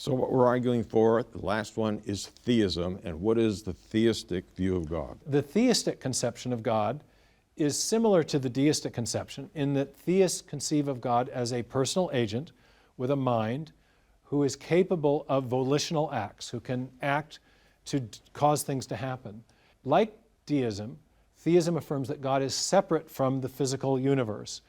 So what we're arguing for, the last one, is theism. And what is the theistic view of God? The theistic conception of God is similar to the deistic conception in that theists conceive of God as a personal agent with a mind who is capable of volitional acts, who can act to cause things to happen. Like deism, theism affirms that God is separate from the physical universe.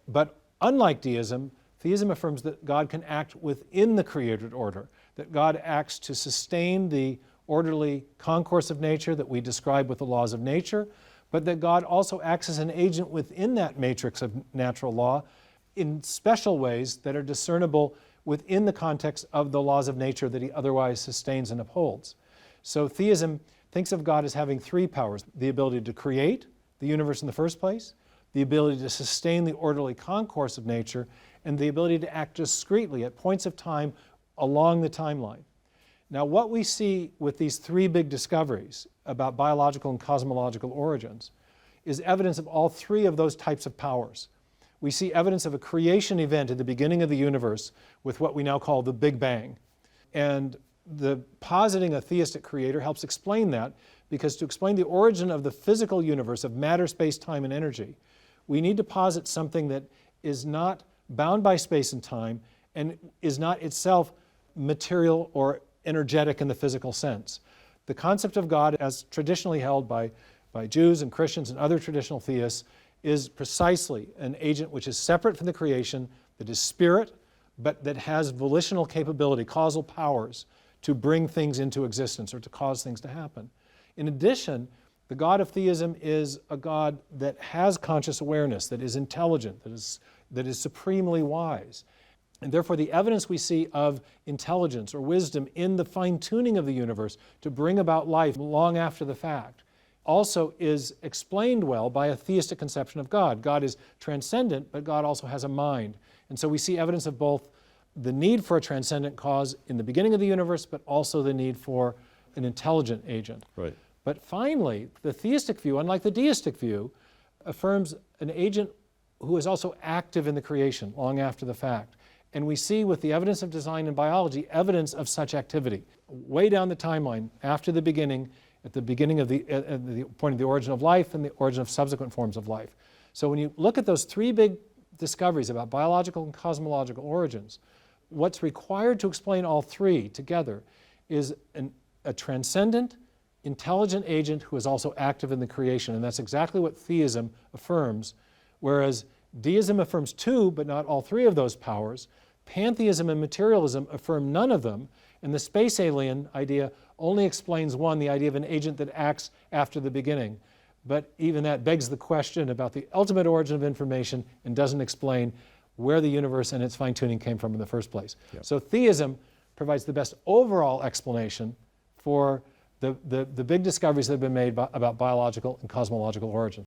But unlike deism, theism affirms that God can act within the created order, that God acts to sustain the orderly concourse of nature that we describe with the laws of nature, but that God also acts as an agent within that matrix of natural law in special ways that are discernible within the context of the laws of nature that he otherwise sustains and upholds. So theism thinks of God as having three powers: the ability to create the universe in the first place, the ability to sustain the orderly concourse of nature, and the ability to act discretely at points of time along the timeline. Now, what we see with these three big discoveries about biological and cosmological origins is evidence of all three of those types of powers. We see evidence of a creation event at the beginning of the universe with what we now call the Big Bang. And the positing a theistic creator helps explain that, because to explain the origin of the physical universe of matter, space, time, and energy, we need to posit something that is not bound by space and time and is not itself material or energetic in the physical sense. The concept of God, as traditionally held by Jews and Christians and other traditional theists, is precisely an agent which is separate from the creation, that is spirit, but that has volitional capability, causal powers to bring things into existence or to cause things to happen. In addition, the God of theism is a God that has conscious awareness, that is intelligent, that is supremely wise. And therefore, the evidence we see of intelligence or wisdom in the fine-tuning of the universe to bring about life long after the fact also is explained well by a theistic conception of God. God is transcendent, but God also has a mind. And so we see evidence of both the need for a transcendent cause in the beginning of the universe, but also the need for an intelligent agent. Right. But finally, the theistic view, unlike the deistic view, affirms an agent who is also active in the creation long after the fact. And we see with the evidence of design and biology evidence of such activity. Way down the timeline, after the beginning, at the beginning of at the point of the origin of life and the origin of subsequent forms of life. So when you look at those three big discoveries about biological and cosmological origins, what's required to explain all three together is a transcendent, intelligent agent who is also active in the creation. And that's exactly what theism affirms, whereas deism affirms two, but not all three of those powers. Pantheism and materialism affirm none of them, and the space alien idea only explains one, the idea of an agent that acts after the beginning. But even that begs the question about the ultimate origin of information and doesn't explain where the universe and its fine-tuning came from in the first place. Yep. So theism provides the best overall explanation for the big discoveries that have been made about biological and cosmological origin.